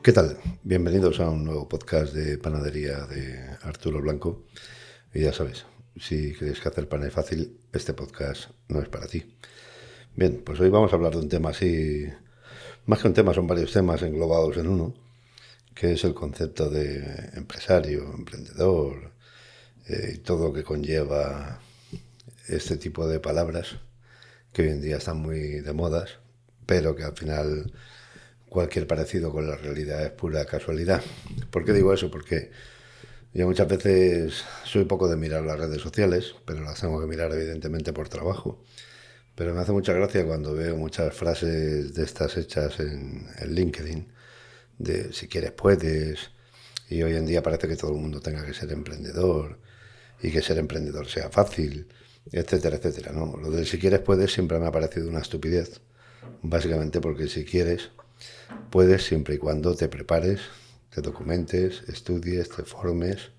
¿Qué tal? Bienvenidos a un nuevo podcast de panadería de Arturo Blanco. Y ya sabes, si crees que hacer pan es fácil, este podcast no es para ti. Bien, pues hoy vamos a hablar de un tema así, más que un tema, son varios temas englobados en uno, que es el concepto de empresario, emprendedor, y todo lo que conlleva este tipo de palabras que hoy en día están muy de modas, pero que al final cualquier parecido con la realidad es pura casualidad. ¿Por qué digo eso? Porque yo muchas veces soy poco de mirar las redes sociales, pero las tengo que mirar evidentemente por trabajo. Pero me hace mucha gracia cuando veo muchas frases de estas hechas en LinkedIn, de si quieres puedes, y hoy en día parece que todo el mundo tenga que ser emprendedor, y que ser emprendedor sea fácil, etcétera, etcétera, ¿no? Lo del si quieres puedes siempre me ha parecido una estupidez, básicamente porque si quieres puedes siempre y cuando te prepares, te documentes, estudies, te formes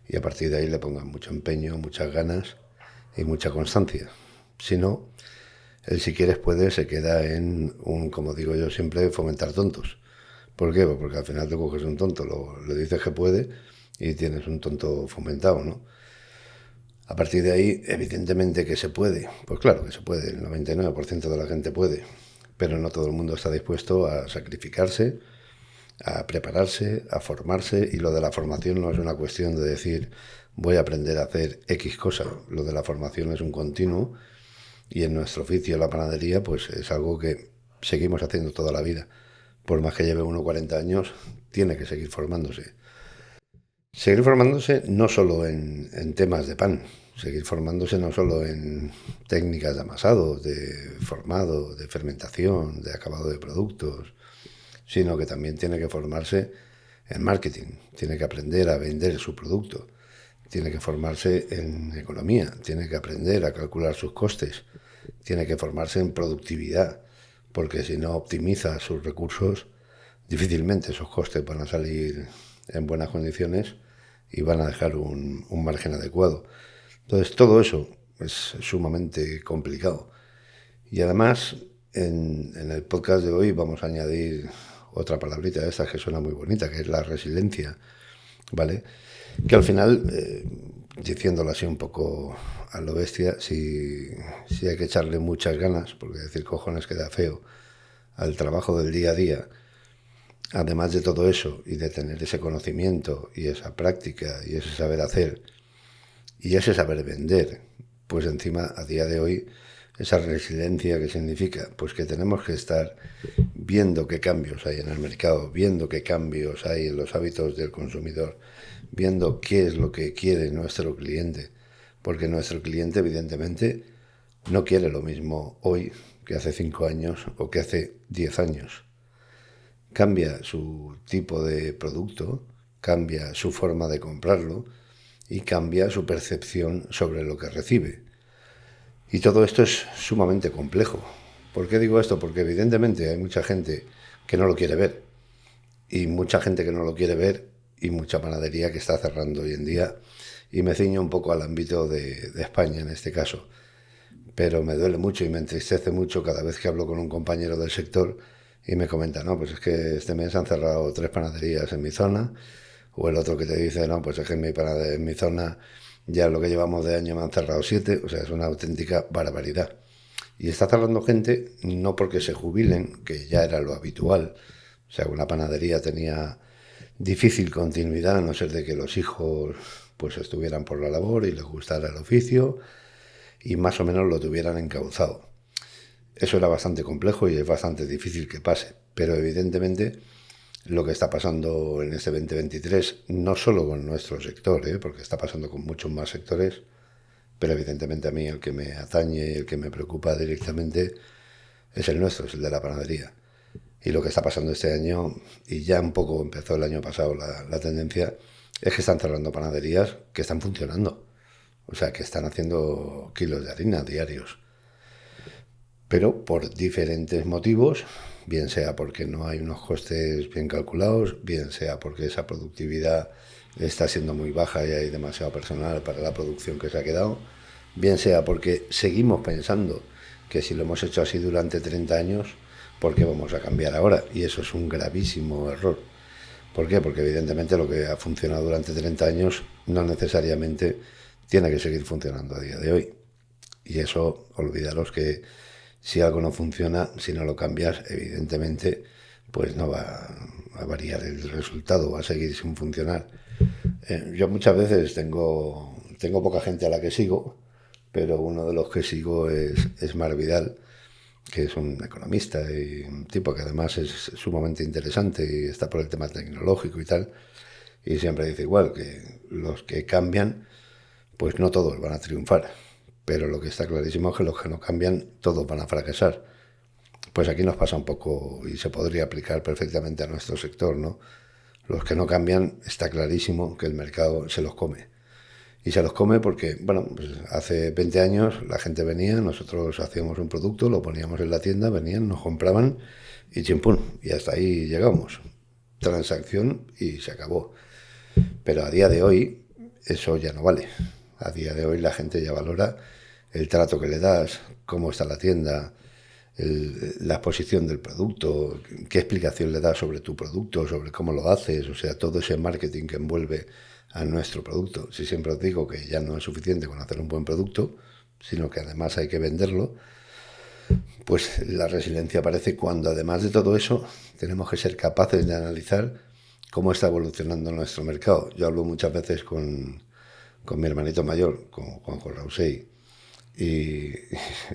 y a partir de ahí le pongas mucho empeño, muchas ganas y mucha constancia. Si no, el si quieres puedes se queda en un, como digo yo siempre, fomentar tontos. ¿Por qué? Pues porque al final te coges un tonto, le dices que puede y tienes un tonto fomentado, ¿no? A partir de ahí, evidentemente que se puede. Pues claro que se puede, el 99% de la gente puede, pero no todo el mundo está dispuesto a sacrificarse, a prepararse, a formarse, y lo de la formación no es una cuestión de decir voy a aprender a hacer X cosa. Lo de la formación es un continuo y en nuestro oficio, la panadería, pues es algo que seguimos haciendo toda la vida. Por más que lleve uno 40 años, tiene que seguir formándose. Seguir formándose no solo en temas de pan, seguir formándose no solo en técnicas de amasado, de formado, de fermentación, de acabado de productos, sino que también tiene que formarse en marketing, tiene que aprender a vender su producto, tiene que formarse en economía, tiene que aprender a calcular sus costes, tiene que formarse en productividad, porque si no optimiza sus recursos, difícilmente esos costes van a salir en buenas condiciones y van a dejar un margen adecuado. Entonces todo eso es sumamente complicado. Y además, en el podcast de hoy vamos a añadir otra palabrita de estas que suena muy bonita, que es la resiliencia, ¿vale? Que al final, diciéndolo así un poco a lo bestia, si hay que echarle muchas ganas, porque decir cojones queda feo, al trabajo del día a día, además de todo eso y de tener ese conocimiento y esa práctica y ese saber hacer y ese saber vender, pues encima a día de hoy esa resiliencia que significa pues que tenemos que estar viendo qué cambios hay en el mercado, viendo qué cambios hay en los hábitos del consumidor, viendo qué es lo que quiere nuestro cliente, porque nuestro cliente evidentemente no quiere lo mismo hoy que hace 5 años o que hace 10 años. Cambia su tipo de producto, cambia su forma de comprarlo y cambia su percepción sobre lo que recibe. Y todo esto es sumamente complejo. ¿Por qué digo esto? Porque evidentemente hay mucha gente que no lo quiere ver y mucha gente que no lo quiere ver y mucha panadería que está cerrando hoy en día, y me ciño un poco al ámbito de España en este caso, pero me duele mucho y me entristece mucho cada vez que hablo con un compañero del sector y me comenta, no, pues es que este mes han cerrado 3 panaderías en mi zona, o el otro que te dice, no, pues es que en mi zona ya lo que llevamos de año me han cerrado 7, o sea, es una auténtica barbaridad. Y está cerrando gente no porque se jubilen, que ya era lo habitual, o sea, una panadería tenía difícil continuidad, a no ser de que los hijos pues estuvieran por la labor y les gustara el oficio y más o menos lo tuvieran encauzado. Eso era bastante complejo y es bastante difícil que pase, pero evidentemente lo que está pasando en este 2023, no solo con nuestro sector, porque está pasando con muchos más sectores, pero evidentemente a mí el que me atañe y el que me preocupa directamente es el nuestro, es el de la panadería. Y lo que está pasando este año, y ya un poco empezó el año pasado la tendencia, es que están cerrando panaderías que están funcionando. O sea, que están haciendo kilos de harina diarios. Pero por diferentes motivos, bien sea porque no hay unos costes bien calculados, bien sea porque esa productividad está siendo muy baja y hay demasiado personal para la producción que se ha quedado, bien sea porque seguimos pensando que si lo hemos hecho así durante 30 años, ¿por qué vamos a cambiar ahora? Y eso es un gravísimo error. ¿Por qué? Porque evidentemente lo que ha funcionado durante 30 años no necesariamente tiene que seguir funcionando a día de hoy. Y eso, olvidaros que si algo no funciona, si no lo cambias, evidentemente, pues no va a variar el resultado, va a seguir sin funcionar. Yo muchas veces tengo poca gente a la que sigo, pero uno de los que sigo es Mar Vidal, que es un economista y un tipo que además es sumamente interesante y está por el tema tecnológico y tal. Y siempre dice igual, que los que cambian, pues no todos van a triunfar. Pero lo que está clarísimo es que los que no cambian, todos van a fracasar. Pues aquí nos pasa un poco y se podría aplicar perfectamente a nuestro sector, ¿no? Los que no cambian, está clarísimo que el mercado se los come. Y se los come porque, bueno, pues hace 20 años la gente venía, nosotros hacíamos un producto, lo poníamos en la tienda, venían, nos compraban y chimpún, y hasta ahí llegamos. Transacción y se acabó. Pero a día de hoy eso ya no vale. A día de hoy la gente ya valora el trato que le das, cómo está la tienda, la exposición del producto, qué explicación le das sobre tu producto, sobre cómo lo haces, o sea, todo ese marketing que envuelve a nuestro producto. Si siempre os digo que ya no es suficiente con hacer un buen producto, sino que además hay que venderlo, pues la resiliencia aparece cuando además de todo eso tenemos que ser capaces de analizar cómo está evolucionando nuestro mercado. Yo hablo muchas veces con mi hermanito mayor, con Juanjo Rausey, y,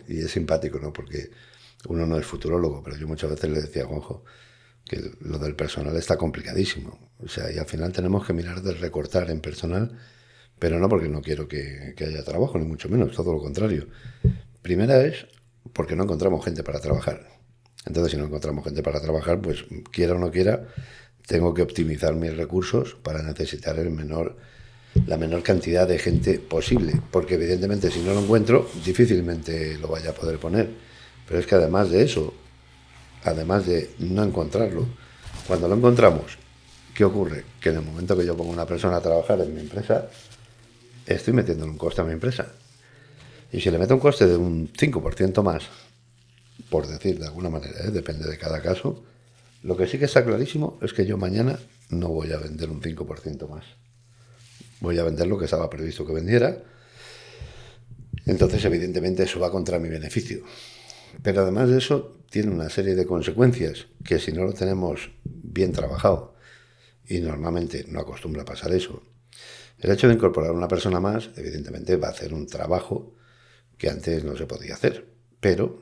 y es simpático, ¿no? Porque uno no es futurólogo, pero yo muchas veces le decía a Juanjo que lo del personal está complicadísimo. O sea, y al final tenemos que mirar de recortar en personal, pero no porque no quiero que haya trabajo, ni mucho menos, todo lo contrario. Primera es porque no encontramos gente para trabajar. Entonces, si no encontramos gente para trabajar, pues quiera o no quiera, tengo que optimizar mis recursos para necesitar la menor cantidad de gente posible, porque evidentemente si no lo encuentro, difícilmente lo vaya a poder poner. Pero es que además de eso, además de no encontrarlo, cuando lo encontramos, ¿qué ocurre? Que en el momento que yo pongo una persona a trabajar en mi empresa, estoy metiendo un coste a mi empresa. Y si le meto un coste de un 5% más, por decir de alguna manera, depende de cada caso, lo que sí que está clarísimo es que yo mañana no voy a vender un 5% más. Voy a vender lo que estaba previsto que vendiera. Entonces, evidentemente, eso va contra mi beneficio. Pero además de eso, tiene una serie de consecuencias que si no lo tenemos bien trabajado, y normalmente no acostumbra a pasar eso, el hecho de incorporar una persona más, evidentemente, va a hacer un trabajo que antes no se podía hacer. Pero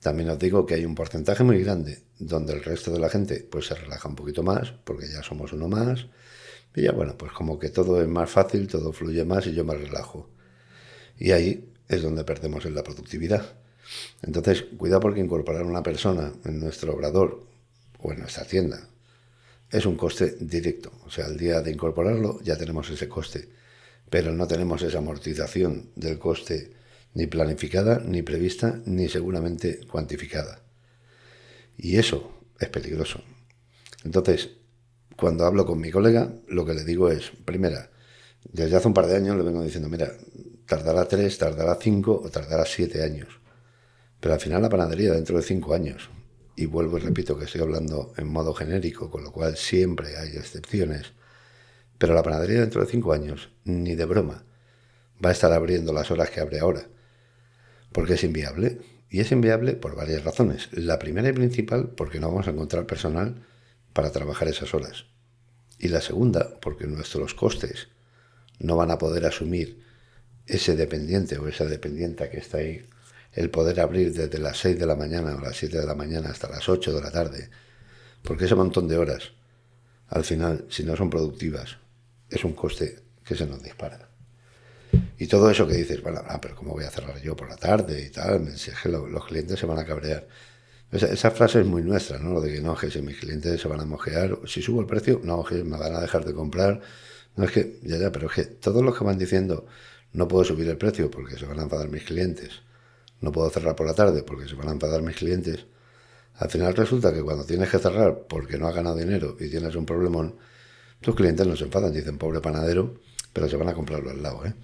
también os digo que hay un porcentaje muy grande donde el resto de la gente pues se relaja un poquito más, porque ya somos uno más, y ya bueno, pues como que todo es más fácil, todo fluye más y yo me relajo. Y ahí es donde perdemos en la productividad. Entonces, cuidado porque incorporar una persona en nuestro obrador o en nuestra tienda es un coste directo. O sea, al día de incorporarlo ya tenemos ese coste, pero no tenemos esa amortización del coste ni planificada, ni prevista, ni seguramente cuantificada. Y eso es peligroso. Entonces, cuando hablo con mi colega, lo que le digo es, primera, desde hace un par de años le vengo diciendo, mira, tardará 3, tardará 5 o tardará 7 años. Pero al final la panadería dentro de 5 años, y vuelvo y repito que estoy hablando en modo genérico, con lo cual siempre hay excepciones, pero la panadería dentro de 5 años, ni de broma, va a estar abriendo las horas que abre ahora, porque es inviable. Y es inviable por varias razones. La primera y principal, porque no vamos a encontrar personal para trabajar esas horas. Y la segunda, porque nuestros costes no van a poder asumir ese dependiente o esa dependienta que está ahí, el poder abrir desde las 6 de la mañana o las 7 de la mañana hasta las 8 de la tarde, porque ese montón de horas, al final, si no son productivas, es un coste que se nos dispara. Y todo eso que dices, bueno, pero ¿cómo voy a cerrar yo por la tarde y tal? Si es que los clientes se van a cabrear. Esa frase es muy nuestra, ¿no? Lo de que no, que si mis clientes se van a mojear, si subo el precio, no, que me van a dejar de comprar. No es que, ya, pero es que todos los que van diciendo, no puedo subir el precio porque se van a enfadar mis clientes, no puedo cerrar por la tarde porque se van a enfadar mis clientes, al final resulta que cuando tienes que cerrar porque no has ganado dinero y tienes un problemón, tus clientes no se enfadan, dicen, pobre panadero, pero se van a comprarlo al lado, ¿eh?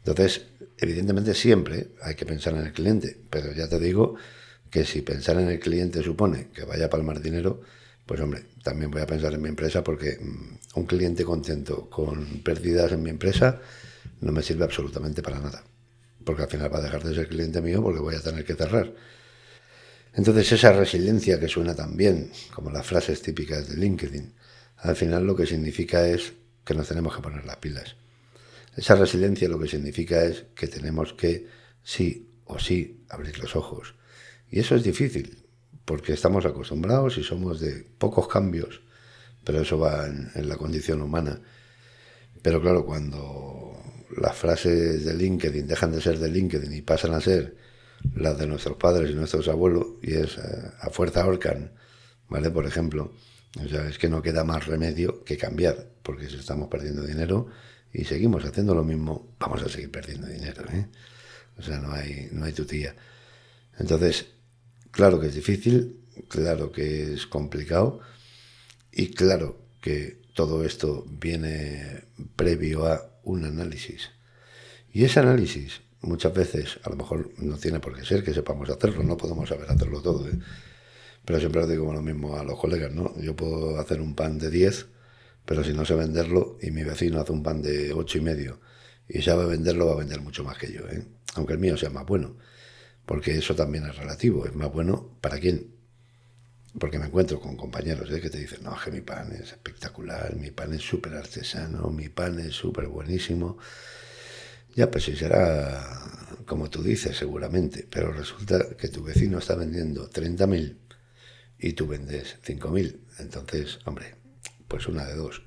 Entonces, evidentemente siempre hay que pensar en el cliente, pero ya te digo que si pensar en el cliente supone que vaya a palmar dinero, pues hombre, también voy a pensar en mi empresa porque un cliente contento con pérdidas en mi empresa no me sirve absolutamente para nada. Porque al final va a dejar de ser cliente mío porque voy a tener que cerrar. Entonces esa resiliencia que suena tan bien, como las frases típicas de LinkedIn, al final lo que significa es que nos tenemos que poner las pilas. Esa resiliencia lo que significa es que tenemos que, sí o sí, abrir los ojos. Y eso es difícil, porque estamos acostumbrados y somos de pocos cambios, pero eso va en la condición humana. Pero claro, cuando las frases de LinkedIn dejan de ser de LinkedIn y pasan a ser las de nuestros padres y nuestros abuelos, y es a fuerza ahorcan, ¿vale? Por ejemplo, o sea, es que no queda más remedio que cambiar, porque si estamos perdiendo dinero y seguimos haciendo lo mismo, vamos a seguir perdiendo dinero, ¿eh? O sea, no hay tutía. Entonces, claro que es difícil, claro que es complicado y claro que todo esto viene previo a un análisis. Y ese análisis muchas veces a lo mejor no tiene por qué ser que sepamos hacerlo, no podemos saber hacerlo todo, ¿eh? Pero siempre os digo lo mismo a los colegas, ¿no? Yo puedo hacer un pan de 10, pero si no sé venderlo y mi vecino hace un pan de 8,5 y sabe venderlo, va a vender mucho más que yo, ¿eh? Aunque el mío sea más bueno, porque eso también es relativo, es más bueno para quién. Porque me encuentro con compañeros que te dicen, no, que mi pan es espectacular, mi pan es súper artesano, mi pan es súper buenísimo. Ya, pues sí, será como tú dices, seguramente, pero resulta que tu vecino está vendiendo 30.000 y tú vendes 5.000. Entonces, hombre, pues una de dos.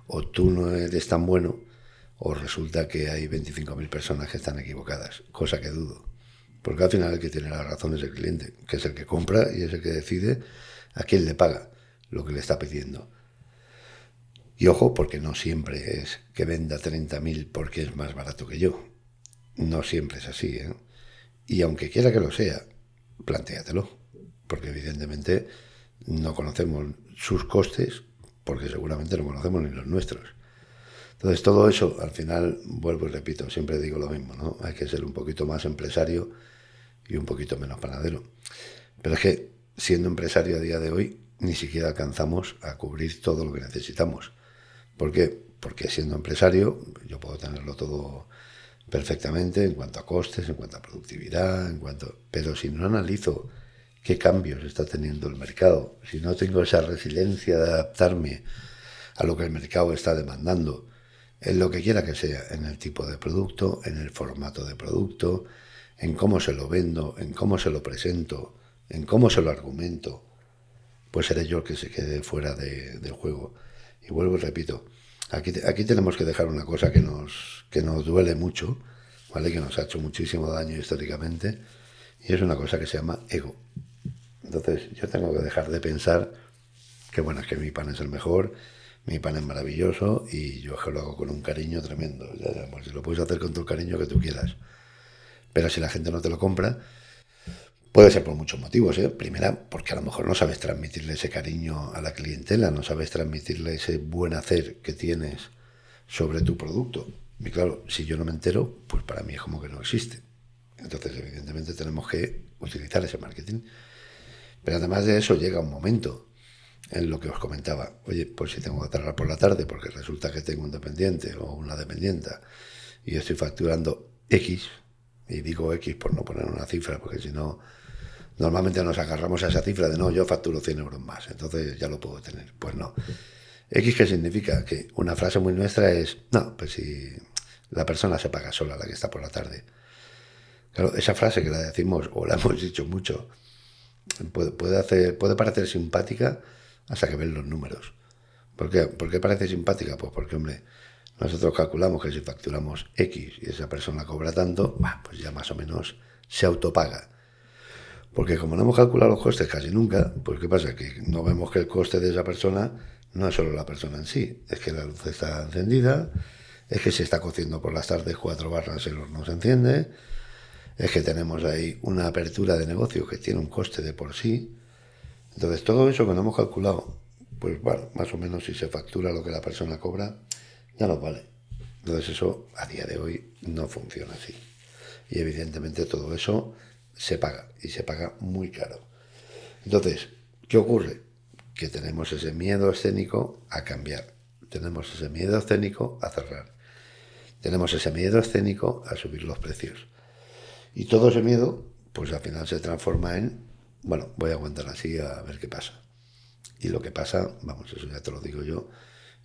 O tú no eres tan bueno, o resulta que hay 25.000 personas que están equivocadas, cosa que dudo. Porque al final el que tiene la razón es el cliente, que es el que compra y es el que decide a quién le paga lo que le está pidiendo. Y ojo, porque no siempre es que venda 30.000 porque es más barato que yo. No siempre es así, ¿eh? Y aunque quiera que lo sea, plantéatelo. Porque evidentemente no conocemos sus costes, porque seguramente no conocemos ni los nuestros. Entonces todo eso, al final, vuelvo y repito, siempre digo lo mismo, ¿no? Hay que ser un poquito más empresario y un poquito menos panadero. Pero es que siendo empresario a día de hoy, ni siquiera alcanzamos a cubrir todo lo que necesitamos. ¿Por qué? Porque siendo empresario yo puedo tenerlo todo perfectamente en cuanto a costes, en cuanto a productividad, pero si no analizo qué cambios está teniendo el mercado, si no tengo esa resiliencia de adaptarme a lo que el mercado está demandando, en lo que quiera que sea, en el tipo de producto, en el formato de producto, en cómo se lo vendo, en cómo se lo presento, en cómo se lo argumento, pues seré yo el que se quede fuera del juego. Y vuelvo y repito, aquí tenemos que dejar una cosa que nos duele mucho, ¿vale? Que nos ha hecho muchísimo daño históricamente, y es una cosa que se llama ego. Entonces yo tengo que dejar de pensar que bueno, es que mi pan es el mejor, mi pan es maravilloso y yo es que lo hago con un cariño tremendo. Pues si lo puedes hacer con todo el cariño que tú quieras. Pero si la gente no te lo compra, puede ser por muchos motivos, ¿eh? Primera, porque a lo mejor no sabes transmitirle ese cariño a la clientela, no sabes transmitirle ese buen hacer que tienes sobre tu producto. Y claro, si yo no me entero, pues para mí es como que no existe. Entonces, evidentemente, tenemos que utilizar ese marketing. Pero además de eso, llega un momento en lo que os comentaba. Oye, pues si tengo que trabajar por la tarde, porque resulta que tengo un dependiente o una dependienta y estoy facturando X, y digo X por no poner una cifra, porque si no, normalmente nos agarramos a esa cifra de no, yo facturo 100 euros más, entonces ya lo puedo tener. Pues no. X, ¿qué significa? Que una frase muy nuestra es, no, pues si la persona se paga sola, la que está por la tarde. Claro, esa frase que la decimos o la hemos dicho mucho, puede parecer simpática hasta que ven los números. ¿Por qué? ¿Por qué parece simpática? Pues porque, hombre, nosotros calculamos que si facturamos X y esa persona cobra tanto, pues ya más o menos se autopaga. Porque como no hemos calculado los costes casi nunca, pues ¿qué pasa? Que no vemos que el coste de esa persona no es solo la persona en sí, es que la luz está encendida, es que se está cociendo por las tardes 4 barras, el horno se enciende, es que tenemos ahí una apertura de negocio que tiene un coste de por sí. Entonces todo eso que no hemos calculado, pues bueno, más o menos si se factura lo que la persona cobra, ya nos vale. Entonces eso a día de hoy no funciona así. Y evidentemente todo eso se paga y se paga muy caro. Entonces, ¿qué ocurre? que tenemos ese miedo escénico a cambiar, tenemos ese miedo escénico a cerrar, tenemos ese miedo escénico a subir los precios. Y todo ese miedo, pues al final se transforma en, bueno, voy a aguantar así a ver qué pasa. Y lo que pasa, vamos, eso ya te lo digo yo,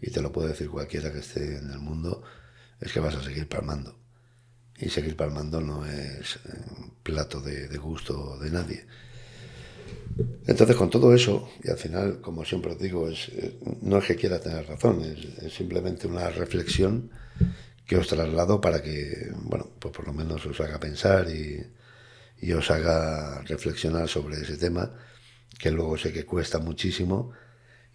y te lo puede decir cualquiera que esté en el mundo, es que vas a seguir palmando. Y seguir palmando no es plato de gusto de nadie. Entonces, con todo eso, y al final, como siempre os digo, no es que quiera tener razón, es simplemente una reflexión que os traslado para que, bueno, pues por lo menos os haga pensar y os haga reflexionar sobre ese tema, que luego sé que cuesta muchísimo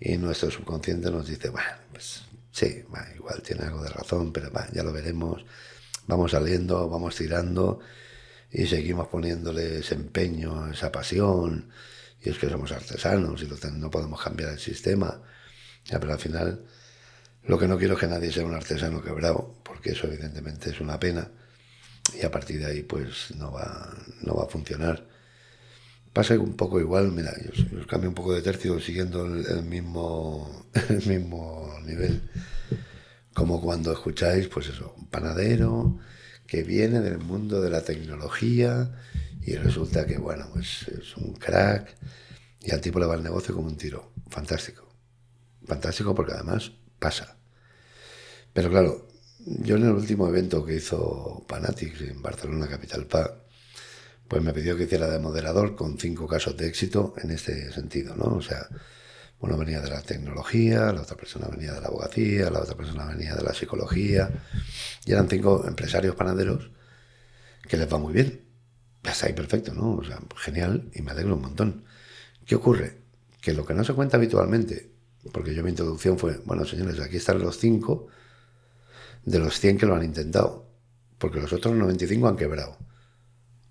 y nuestro subconsciente nos dice, bueno, pues sí, igual tiene algo de razón, pero ya lo veremos, vamos saliendo, vamos tirando y seguimos poniéndole ese empeño, esa pasión, y es que somos artesanos y no podemos cambiar el sistema. Ya, pero al final lo que no quiero es que nadie sea un artesano quebrado, porque eso evidentemente es una pena y a partir de ahí pues no va a funcionar. Pasa un poco igual, mira, yo os cambio un poco de tercio siguiendo el mismo el mismo nivel, como cuando escucháis pues eso, un panadero que viene del mundo de la tecnología y resulta que bueno, pues es un crack y al tipo le va el negocio como un tiro. Fantástico, fantástico, porque además pasa. Pero claro, yo en el último evento que hizo Panatics en Barcelona Capital Pa, pues me pidió que hiciera de moderador con 5 casos de éxito en este sentido, ¿no? O sea, uno venía de la tecnología, la otra persona venía de la abogacía, la otra persona venía de la psicología, y eran 5 empresarios panaderos que les va muy bien. Ya está ahí perfecto, ¿no? O sea, genial, y me alegro un montón. ¿Qué ocurre? Que lo que no se cuenta habitualmente, porque yo mi introducción fue, bueno, señores, aquí están los 5 de los 100 que lo han intentado, porque los otros 95 han quebrado.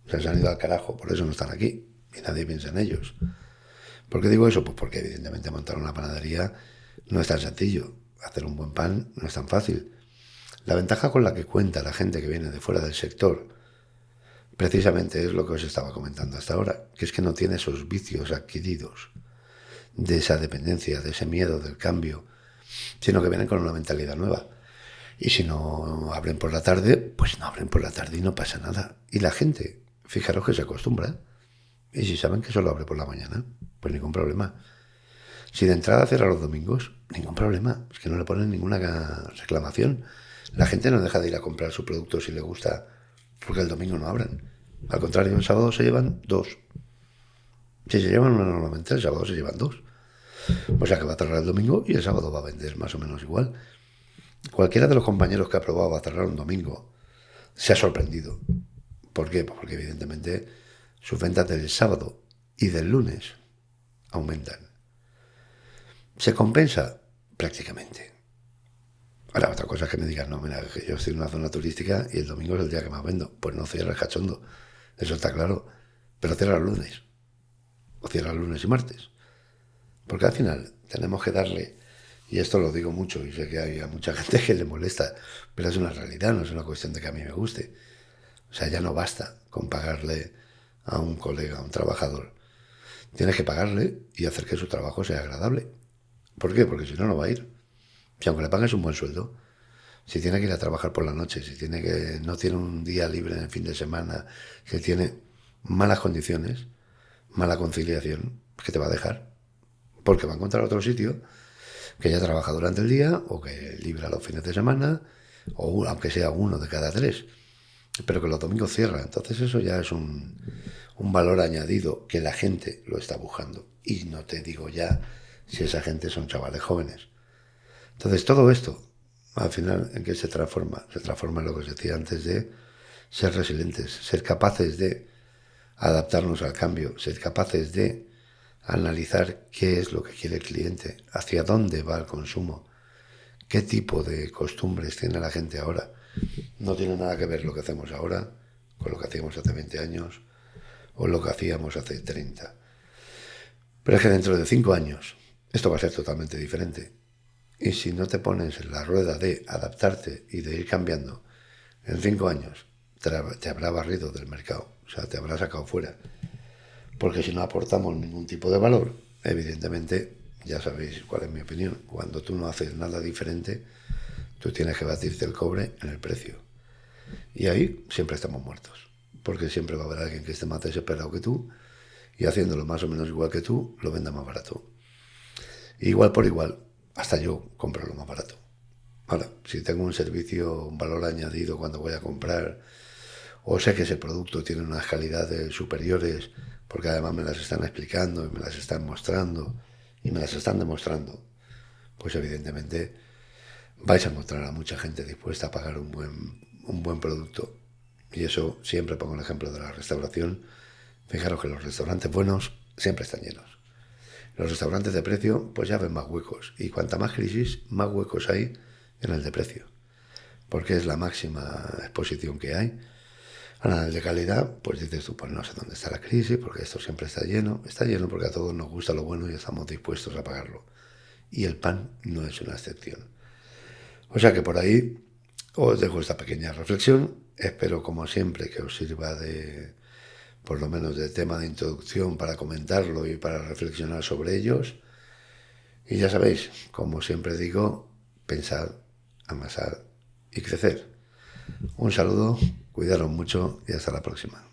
O sea, se han ido al carajo, por eso no están aquí, y nadie piensa en ellos. ¿Por qué digo eso? Pues porque evidentemente montar una panadería no es tan sencillo. Hacer un buen pan no es tan fácil. La ventaja con la que cuenta la gente que viene de fuera del sector, precisamente es lo que os estaba comentando hasta ahora, que es que no tiene esos vicios adquiridos de esa dependencia, de ese miedo del cambio, sino que vienen con una mentalidad nueva. Y si no abren por la tarde, pues no abren por la tarde y no pasa nada. Y la gente, fijaros que se acostumbra. Y si saben que solo abre por la mañana, pues ningún problema. Si de entrada cierra los domingos, ningún problema. Es que no le ponen ninguna reclamación. La gente no deja de ir a comprar su producto si le gusta, porque el domingo no abren. Al contrario, el sábado se llevan 2. Si se llevan una normalmente, el sábado se llevan 2. O sea que va a cerrar el domingo y el sábado va a vender más o menos igual. Cualquiera de los compañeros que ha probado a cerrar un domingo se ha sorprendido. ¿Por qué? Pues porque evidentemente sus ventas del sábado y del lunes aumentan. ¿Se compensa? Prácticamente. Ahora, otra cosa es que me digan, no, mira, que yo estoy en una zona turística y el domingo es el día que más vendo. Pues no cierra el cachondo, eso está claro. Pero cierra el lunes. O cierra el lunes y martes. Porque al final tenemos que darle, y esto lo digo mucho y sé que hay a mucha gente que le molesta, pero es una realidad, no es una cuestión de que a mí me guste. O sea, ya no basta con pagarle a un colega, a un trabajador. Tienes que pagarle y hacer que su trabajo sea agradable. ¿Por qué? Porque si no, no va a ir. Si aunque le pagues un buen sueldo, si tiene que ir a trabajar por la noche, si tiene que no tiene un día libre en el fin de semana, si tiene malas condiciones, mala conciliación, ¿qué te va a dejar? Porque va a encontrar otro sitio que ya trabaja durante el día o que libra los fines de semana, o aunque sea uno de cada 3, pero que los domingos cierra. Entonces eso ya es un valor añadido que la gente lo está buscando. Y no te digo ya si esa gente son chavales jóvenes. Entonces todo esto, al final, ¿en qué se transforma? Se transforma en lo que os decía antes de ser resilientes, ser capaces de adaptarnos al cambio, ser capaces de analizar qué es lo que quiere el cliente, hacia dónde va el consumo, qué tipo de costumbres tiene la gente ahora. No tiene nada que ver lo que hacemos ahora con lo que hacíamos hace 20 años o lo que hacíamos hace 30. Pero es que dentro de 5 años esto va a ser totalmente diferente. Y si no te pones en la rueda de adaptarte y de ir cambiando, en 5 años te habrá barrido del mercado, o sea, te habrá sacado fuera. Porque si no aportamos ningún tipo de valor, evidentemente ya sabéis cuál es mi opinión. Cuando tú no haces nada diferente, tú tienes que batirte el cobre en el precio. Y ahí siempre estamos muertos, porque siempre va a haber alguien que esté más desesperado que tú y haciéndolo más o menos igual que tú, lo venda más barato. Igual por igual, hasta yo compro lo más barato. Ahora, si tengo un servicio, un valor añadido cuando voy a comprar, o sé que ese producto tiene unas calidades superiores, porque además me las están explicando y me las están mostrando y me las están demostrando, pues evidentemente vais a encontrar a mucha gente dispuesta a pagar un buen producto. Y eso siempre pongo el ejemplo de la restauración. Fijaros que los restaurantes buenos siempre están llenos. Los restaurantes de precio pues ya ven más huecos. Y cuanta más crisis, más huecos hay en el de precio. Porque es la máxima exposición que hay. Ahora, el de calidad, pues dices tú, pues no sé dónde está la crisis, porque esto siempre está lleno. Está lleno porque a todos nos gusta lo bueno y estamos dispuestos a pagarlo. Y el pan no es una excepción. O sea que por ahí os dejo esta pequeña reflexión. Espero, como siempre, que os sirva de, por lo menos, de tema de introducción para comentarlo y para reflexionar sobre ellos. Y ya sabéis, como siempre digo, pensar, amasar y crecer. Un saludo, cuidaros mucho y hasta la próxima.